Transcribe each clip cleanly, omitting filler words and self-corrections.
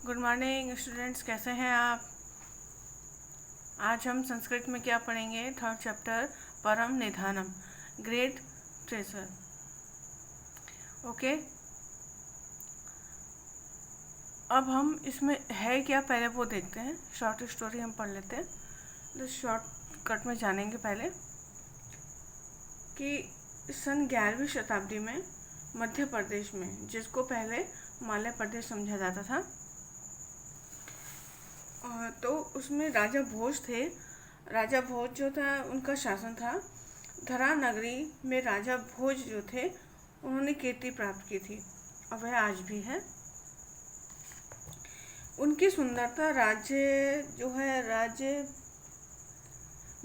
Good morning students, कैसे हैं आप। आज हम संस्कृत में क्या पढ़ेंगे। थर्ड चैप्टर परम निधानम, ग्रेट ट्रेजर। ओके, अब हम इसमें है क्या पहले वो देखते हैं। शॉर्ट स्टोरी हम पढ़ लेते हैं, तो शॉर्टकट में जानेंगे पहले कि सन 11वीं शताब्दी में मध्य प्रदेश में, जिसको पहले मालय प्रदेश समझा जाता था, तो उसमें राजा भोज थे। राजा भोज जो था उनका शासन था। धरा नगरी में राजा भोज जो थे उन्होंने कीर्ति प्राप्त की थी और वह आज भी है। उनकी सुंदरता, राज्य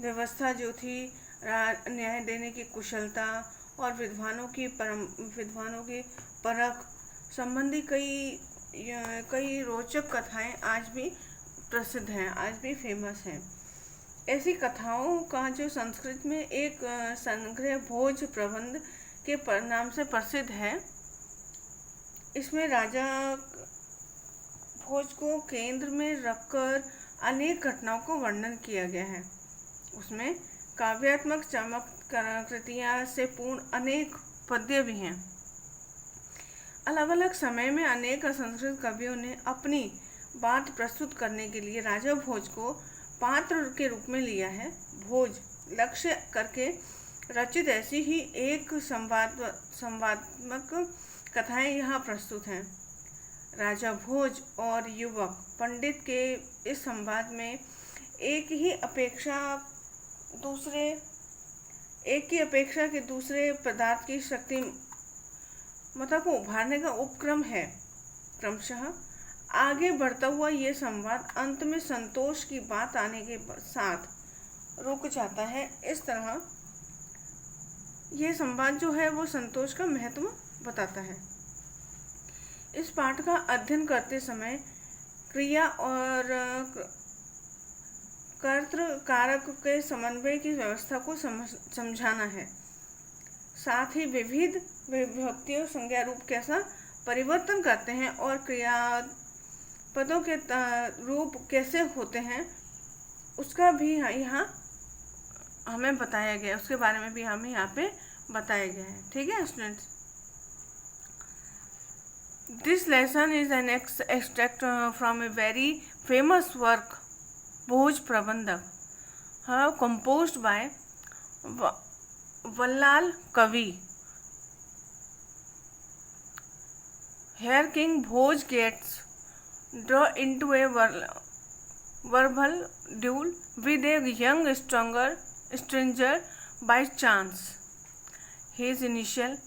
व्यवस्था जो थी, न्याय देने की कुशलता और विद्वानों की परख संबंधी कई रोचक कथाएं आज भी प्रसिद्ध हैं, आज भी फेमस हैं। ऐसी कथाओं का जो संस्कृत में एक संग्रह भोज प्रबंध के नाम से प्रसिद्ध है। इसमें राजा भोज को केंद्र में रखकर अनेक घटनाओं को वर्णन किया गया है। उसमें काव्यात्मक चमत्कृतियां से पूर्ण अनेक पद्य भी हैं। अलग अलग समय में अनेक संस्कृत कवियों ने अपनी बात प्रस्तुत करने के लिए राजा भोज को पात्र के रूप में लिया है। भोज लक्ष्य करके रचित ऐसी ही एक संवादात्मक कथाएं यहाँ प्रस्तुत हैं। राजा भोज और युवक पंडित के इस संवाद में एक ही अपेक्षा के दूसरे पदार्थ की शक्ति को उभारने का उपक्रम है। क्रमशः आगे बढ़ता हुआ ये संवाद अंत में संतोष की बात आने के साथ रुक जाता है। इस तरह ये संवाद जो है वो संतोष का महत्व बताता है। इस पाठ का अध्ययन करते समय क्रिया और कर्तृ कारक के समन्वय की व्यवस्था को समझाना है। साथ ही विविध विभक्तियों संज्ञा रूप कैसा परिवर्तन करते हैं और क्रियापदों के रूप कैसे होते हैं उसका भी यहाँ हमें बताया गया, उसके बारे में भी हमें यहाँ पे बताया गया है। ठीक है students, this lesson is an extract from a very famous work Bhoj Prabandhak, composed by Vallal Kavi. Here King Bhoj gets drawn into a verbal duel with a young stranger by chance. His initial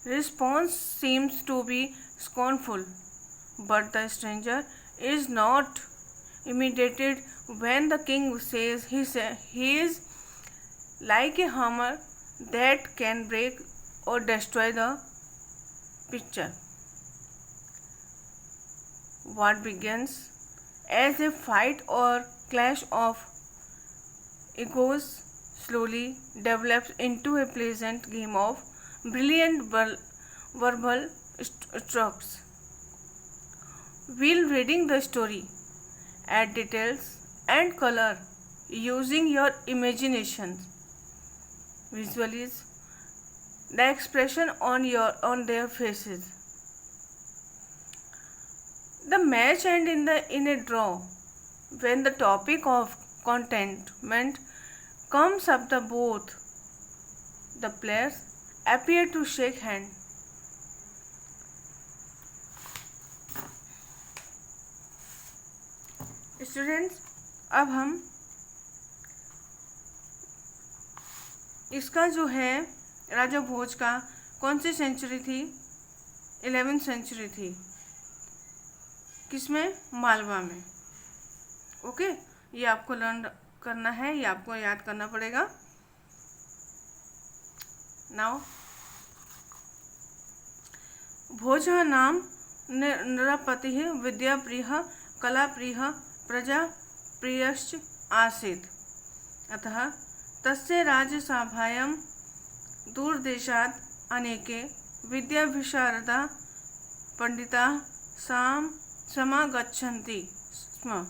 response seems to be scornful, but the stranger is not intimidated when the king says he is like a hammer that can break or destroy the picture. What begins as a fight or clash of egos slowly develops into a pleasant game of brilliant verbal strokes. While reading the story, add details and color using your imagination. Visualize the expression on their faces. The match ends in a draw. When the topic of contentment comes up, the players appear to shake hands. Students, अब हम इसका जो है राजा भोज का कौन सी century थी, 11वीं century थी। किसमें? मालवा में। ओके, ये आपको लर्न करना है, ये आपको याद करना पड़ेगा। नाउ भोज नाम नृपति विद्याप्रिय कलाप्रिय प्रजाप्रियश्च आसीत्। अतः तस्य राजसभायां दूरदेशात् अनेके विद्याविशारदा पंडिताः समागच्छन्ति स्म।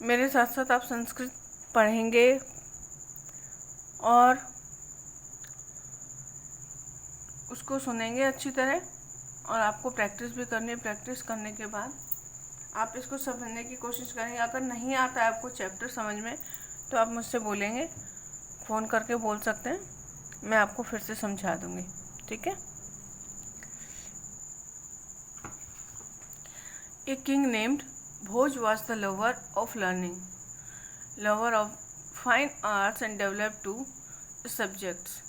मेरे साथ साथ आप संस्कृत पढ़ेंगे और उसको सुनेंगे अच्छी तरह, और आपको प्रैक्टिस भी करनी है। प्रैक्टिस करने के बाद आप इसको समझने की कोशिश करेंगे। अगर नहीं आता है आपको चैप्टर समझ में तो आप मुझसे बोलेंगे, फ़ोन करके बोल सकते हैं, मैं आपको फिर से समझा दूँगी, ठीक है। A king named Bhoj was the lover of learning, lover of fine arts and developed two subjects.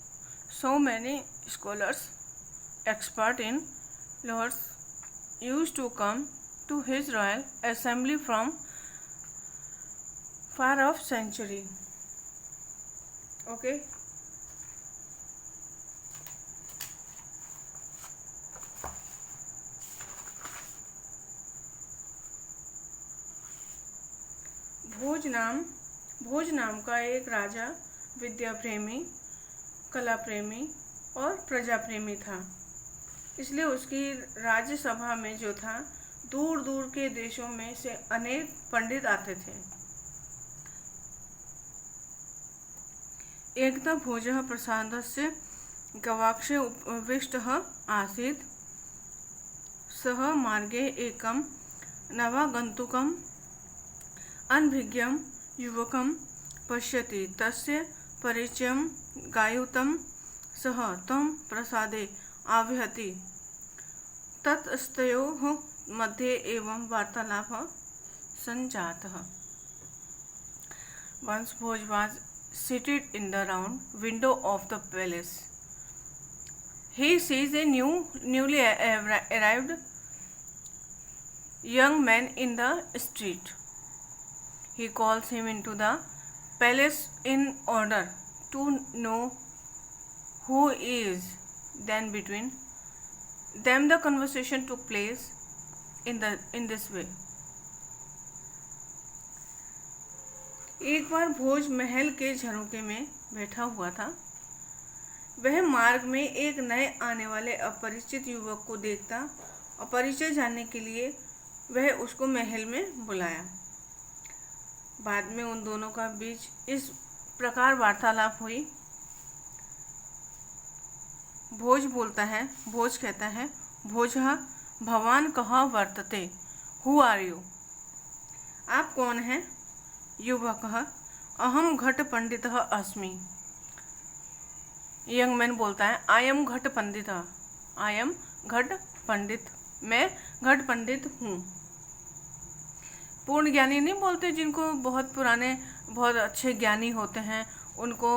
So many scholars, expert in laws, used to come to his royal assembly from far off century. Okay. भोज नाम का एक राजा विद्या प्रेमी, कला प्रेमी और प्रजा प्रेमी था। इसलिए उसकी राज्यसभा में जो था, दूर दूर के देशों में से अनेक पंडित आते थे। एकदा भोजः प्रसादस्य गवाक्षे उपविष्टः आसीत्। सः मार्गे एकं नवागन्तुकम् अनभिज्ञं युवकं पश्यति। तस्य परिचयं ज्ञातुं सः तं प्रसादे आह्वयति। ततस्तयोः मध्ये एवं वार्तालापः सञ्जातः। Once Bhoj was seated in the round window of the palace. He sees a newly arrived young man in the street. He calls him into the palace in order to know who he is. Then between them the conversation took place in this way. एक बार भोज महल के झरोखे में बैठा हुआ था। वह मार्ग में एक नए आने वाले अपरिचित युवक को देखता और परिचय जानने के लिए वह उसको महल में बुलाया। बाद में उन दोनों का बीच इस प्रकार वार्तालाप हुई। भोज कहता है, भोजः भवान कहाँ वर्तते, हु आर यू? आप कौन हैं? युवकः अहम घट पंडितः अस्मि। यंग मैन बोलता है, आई एम घट पंडितः, आई एम घट पंडित, मैं घट पंडित हूँ। पूर्ण ज्ञानी नहीं बोलते, जिनको बहुत पुराने बहुत अच्छे ज्ञानी होते हैं, उनको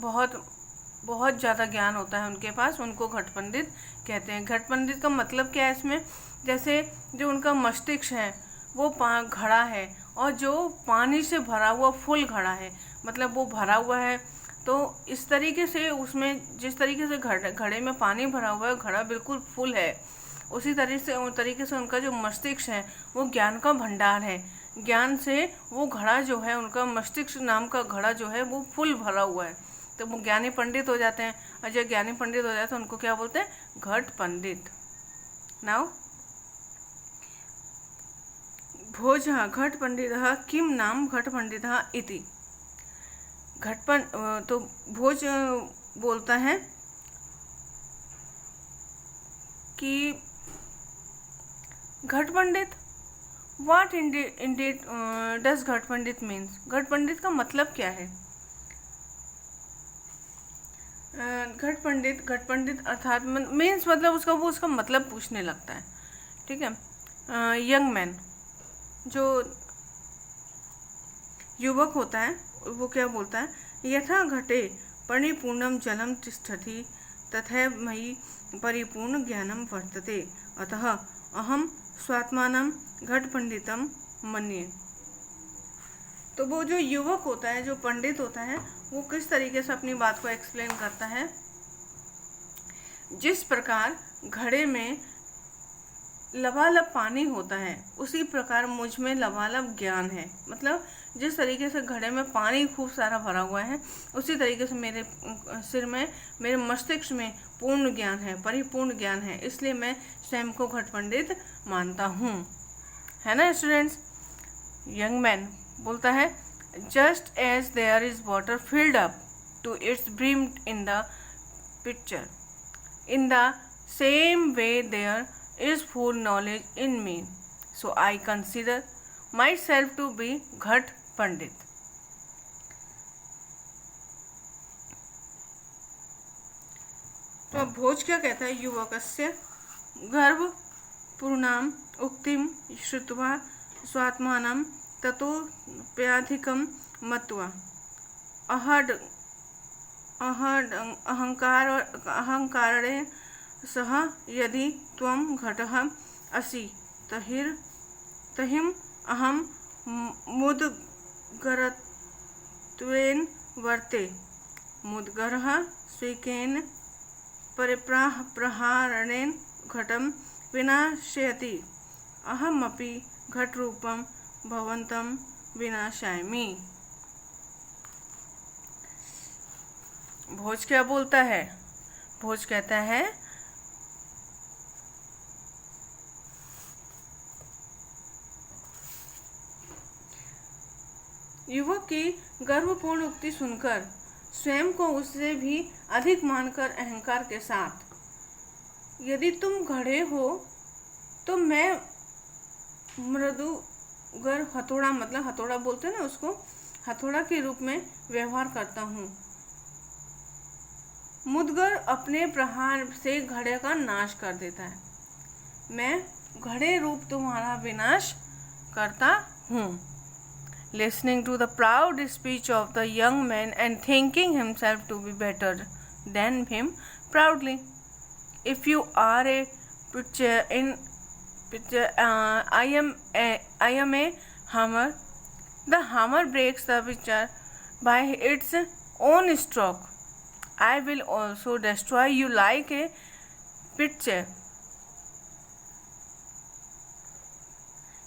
बहुत ज़्यादा ज्ञान होता है उनके पास, उनको घट पंडित कहते हैं। घट पंडित का मतलब क्या है इसमें? जैसे जो उनका मस्तिष्क है वो घड़ा है, और जो पानी से भरा हुआ फुल घड़ा है, मतलब वो भरा हुआ है। तो इस तरीके से उसमें जिस तरीके से घड़े में पानी भरा हुआ है, घड़ा बिल्कुल फुल है, उसी तरीके से उनका जो मस्तिष्क है वो ज्ञान का भंडार है। ज्ञान से वो घड़ा जो है, उनका मस्तिष्क नाम का घड़ा जो है वो फुल भरा हुआ है, तो वो ज्ञानी पंडित हो जाते हैं। और जब ज्ञानी पंडित हो जाते हैं उनको क्या बोलते हैं? घट पंडित। नाउ भोजः घट पंडितः किम नाम घट पंडितः इति। तो भोज बोलता है कि घट पंडित, व्हाट इंडीड डज घट पंडित मीन्स? घट पंडित का मतलब क्या है? घट पंडित अर्थात मीन्स मतलब उसका मतलब पूछने लगता है, ठीक है। यंग मैन, जो युवक होता है वो क्या बोलता है? यथा घटे परिपूर्णम जलम तिष्ठति तथा मयि परिपूर्ण ज्ञानम वर्तते, अतः अहम स्वात्मानं घट पंडितम मन्ये। तो वो जो युवक होता है, जो पंडित होता है, वो किस तरीके से अपनी बात को एक्सप्लेन करता है? जिस प्रकार घड़े में लबालब पानी होता है, उसी प्रकार मुझ में लबालब ज्ञान है। मतलब जिस तरीके से घड़े में पानी खूब सारा भरा हुआ है, उसी तरीके से मेरे सिर में, मेरे मस्तिष्क में पूर्ण ज्ञान है, परिपूर्ण ज्ञान है, इसलिए मैं स्वयं को घट पंडित मानता हूँ। है ना स्टूडेंट्स? यंग मैन बोलता है, just as there is water filled up to its brim in the picture, in the same way there is full knowledge in me, so I consider myself to be घट पंडित। तो अब भोज क्या कहता है? युवकस्य गर्भ पूर्णाम उक्तिम श्रुत्वा स्वात्मानं ततो प्याधिकं मत्वा अहंकारेण सह यदि त्वं घटः असि तहिम् अहं मुद्गरत्वेन वर्ते। मुद्गरः स्वीकेन परिप्रहारेण घटं विनाशयति, अहमपि घटरूपं भवन्तं विनाशयामि। भोज क्या बोलता है? भोज कहता है, युवक की गर्वपूर्ण उक्ति सुनकर स्वयं को उससे भी अधिक मानकर अहंकार के साथ, यदि तुम घड़े हो तो मैं मृदुगर हथौड़ा, मतलब हथौड़ा बोलते हैं ना उसको, हथौड़ा के रूप में व्यवहार करता हूँ। मुद्गर अपने प्रहार से घड़े का नाश कर देता है, मैं घड़े रूप तुम्हारा विनाश करता हूँ। Listening to the proud speech of the young man and thinking himself to be better than him proudly, if you are a pitcher, I am a hammer. The hammer breaks the pitcher by its own stroke. I will also destroy you like a pitcher.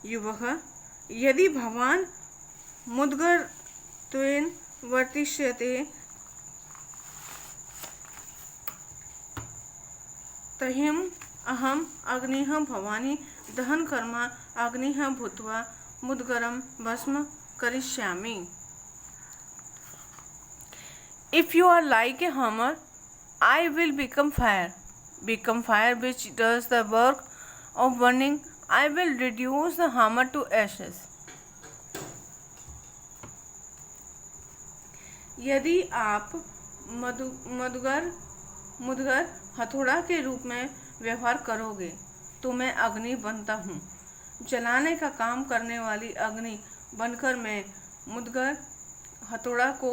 युवः यदि भवान् मुद्गरत्वेन वर्तिष्यते तहिम् अहम् अग्निः भवानि दहनकर्मा अग्निः भूत्वा मुद्गरं भस्म करिष्यामि। If you are like a hammer, I will become fire which does the work of burning. I will reduce the hammer to ashes. यदि आप मुद्गर हथौड़ा के रूप में व्यवहार करोगे तो मैं अग्नि बनता हूँ, जलाने का काम करने वाली अग्नि बनकर मैं मुद्गर हथौड़ा को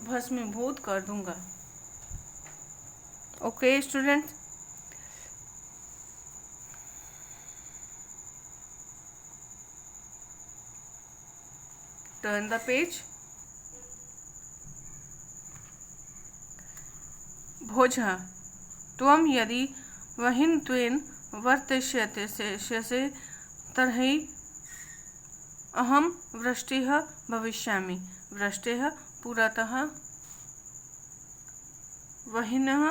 भस्मीभूत कर दूंगा। Okay students, turn the page. भोजः त्वं यदि वहिन्त्वेन वर्तिष्यसे तर्हि अहं वृष्टिः भविष्यामि। वृष्टेः पुरतः वह्निः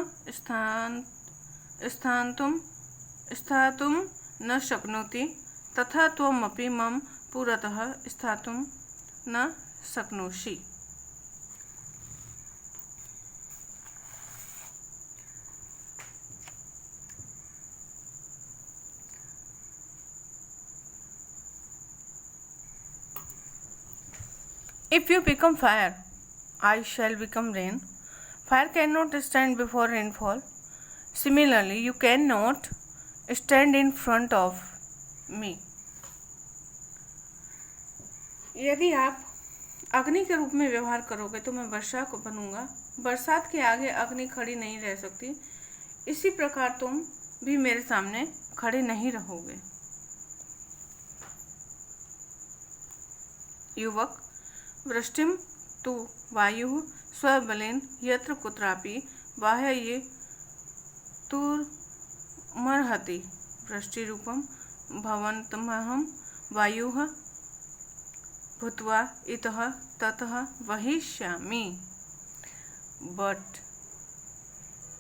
स्थातुं न शक्नोति, तथा त्वमपि मम पुरतः स्थातुं न शक्नोषि। If you become fire, I shall become rain. Fire cannot stand before rainfall. Similarly, you cannot stand in front of me. यदि आप अग्नि के रूप में व्यवहार करोगे तो मैं वर्षा को बनूंगा। बरसात के आगे अग्नि खड़ी नहीं रह सकती, इसी प्रकार तुम भी मेरे सामने खड़े नहीं रहोगे। युवक वृष्टिम तु वायुः स्वबलेन यत्र कुत्रापि वाह्ययेतुर्मर्हति। वृष्टिरूपं भवन्तमहं वायुः भूत्वा इतः ततः वहिष्यामि. But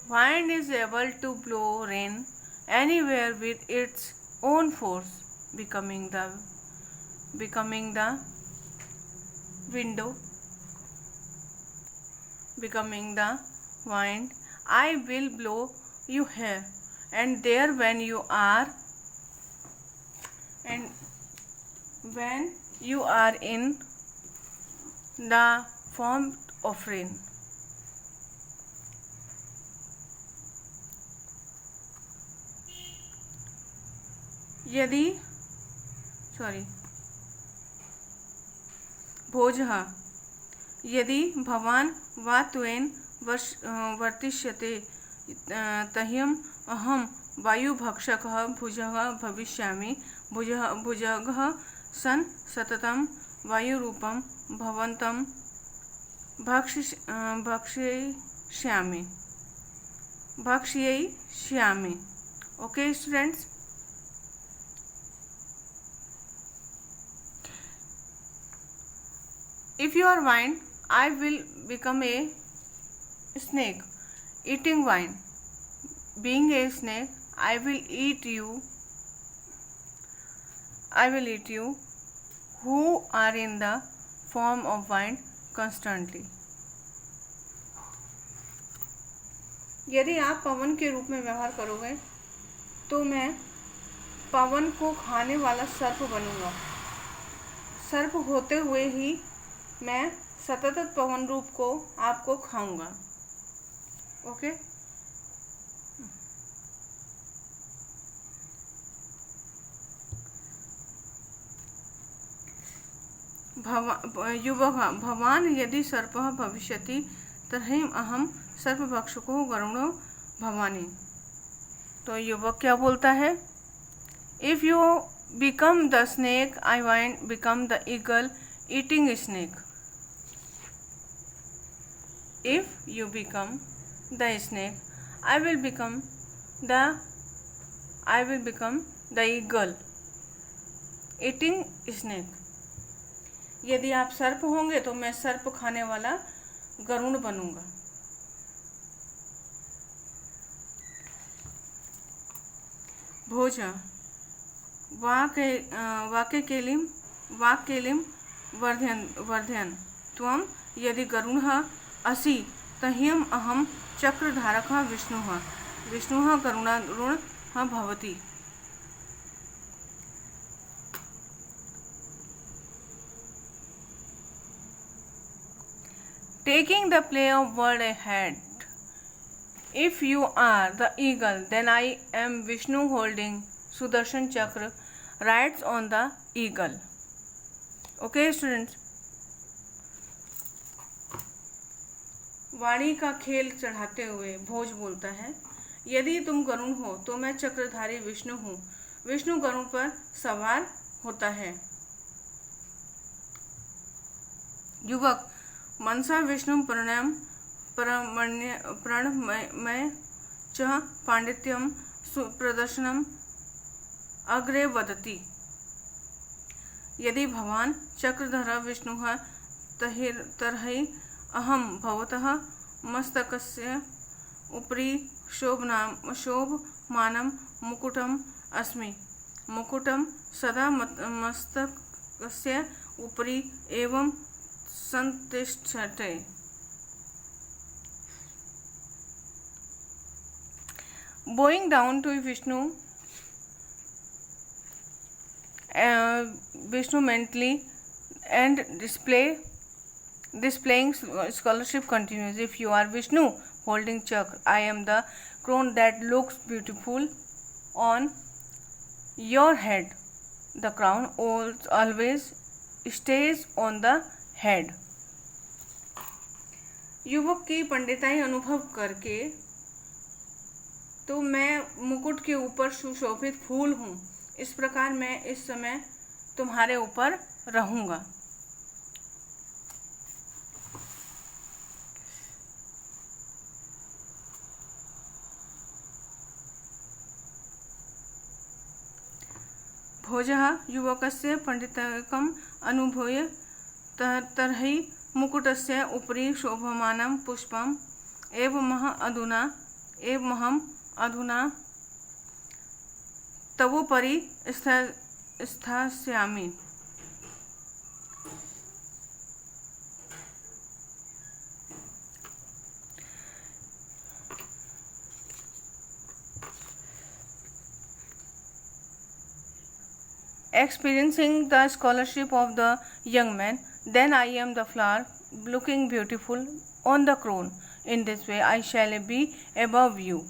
wind is able to blow rain anywhere with its own force, becoming the wind. I will blow you here and there when you are in the form of rain. भोजः यदि भवान् वा त्वेन वर्तिष्यते तह्यम् अहं वायुभक्षकः भुजः भविष्यामि. भुजगः सन् सततं वायुरूपं भवन्तं भक्षयिष्यामि. Okay students, if you are wind, I will become a snake eating wind. Being a snake, I will eat you who are in the form of wind constantly. यदि आप पवन के रूप में व्यवहार करोगे तो मैं पवन को खाने वाला सर्प बनूंगा. सर्प होते हुए ही मैं सतत पवन रूप को आपको खाऊंगा. ओके. युवः भवान् यदि सर्पः भविष्यति तर्हि अहं सर्पभक्षको गरुणो भवामि. तो युवक क्या बोलता है? If you become the snake I want become the eagle eating snake. If you become the snake I will become the eagle eating snake. यदि आप सर्प होंगे तो मैं सर्प खाने वाला गरुड़ बनूंगा. भोज वाक्केलिं वर्धयन् त्वं यदि गरुडः असि तह्यम् अहं चक्रधारकः विष्णुः गरुडः भवति. Taking the play of word ahead. If you are the eagle, then I am Vishnu holding Sudarshan Chakra rides on the eagle. Okay students. वाणी का खेल चढ़ाते हुए भोज बोलता है, यदि तुम गरुड़ हो तो मैं चक्रधारी विष्णु हूँ. विष्णु गरुड़ पर सवार होता है. युवक मनसा विष्णु प्रणमय च पांडित्यम प्रदर्शनम अग्रे वदति. यदि भवान् चक्रधर विष्णुः तर्हि अहं भवतः मस्तकस्य उपरि शोभमानं मुकुटम् अस्मि. मुकुटं सदा मस्तकस्य उपरि एवं संतिष्ठते. Bowing down to Vishnu mentally and displaying scholarship continues. If you are Vishnu holding chakra, I am the crown that looks beautiful on your head. The crown always stays on the head. युवक की पंडिताई अनुभव करके तो मैं मुकुट के ऊपर सुशोभित फूल हूँ. इस प्रकार मैं इस समय तुम्हारे ऊपर रहूँगा. भोजः युवकस्य पंडितकम् अनुभूय तर्हि मुकुटस्य उपरि शोभमानं पुष्पम् एवमहम् अधुना तवोपरि स्थास्यामि। Experiencing the scholarship of the young man, then I am the flower, looking beautiful on the crown. In this way I shall be above you.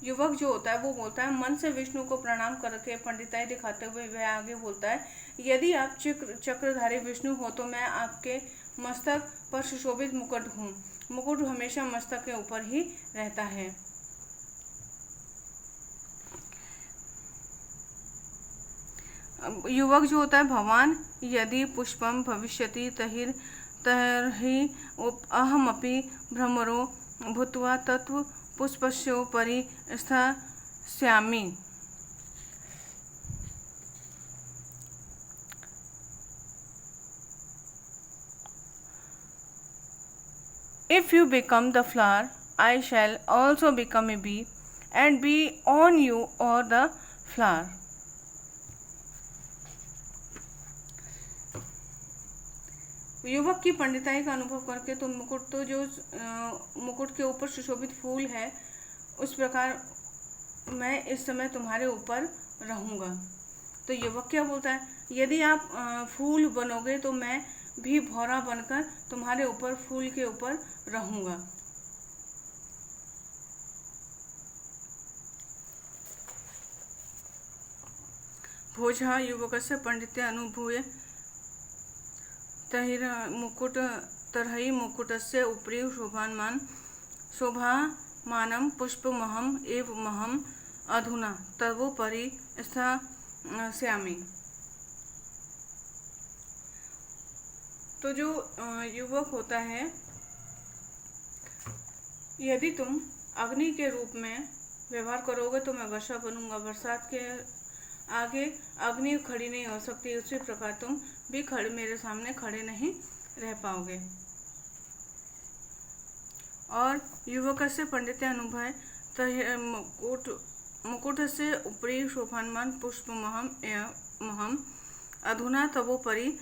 युवक जो होता है वो बोलता है, मन से विष्णु को प्रणाम करके पंडिताई दिखाते हुए वह आगे बोलता है, यदि आप चक्रधारी विष्णु हो तो मैं आपके मस्तक पर सुशोभित मुकुट हूँ। मुकुट हमेशा मस्तक के ऊपर ही रहता है। युवक जो होता है, भवान यदि पुष्पम भविष्यति तर्हि अहमपि भ्रमरो भूत्वा तत्व पुष्पस्योपरि स्थास्यामि। If you become the flower, I shall also become a bee and be on you or the flower. युवक की पंडिताई का अनुभव करके तो मुकुट के ऊपर सुशोभित फूल है, उस प्रकार मैं इस समय तुम्हारे ऊपर रहूँगा। तो युवक क्या बोलता है, यदि आप फूल बनोगे तो मैं भी भौरा बनकर तुम्हारे ऊपर फूल के ऊपर रहूँगा। भोजः युवकस्य पंडिते अनुभूय तर्हि मुकुटस्य उपरि शोभामानं पुष्पमहम् एवमहम् अधुना तवोपरि स्थास्यामि। तो जो युवक होता है, यदि तुम अग्नि के रूप में व्यवहार करोगे तो मैं वर्षा बनूंगा। बरसात के आगे अग्नि खड़ी नहीं हो सकती, उसी प्रकार तुम भी मेरे सामने खड़े नहीं रह पाओगे। और युवकस्य पंडिते अनुभूय मुकुटस्य उपरि शोभामानं पुष्पमहम् अधुना तवोपरि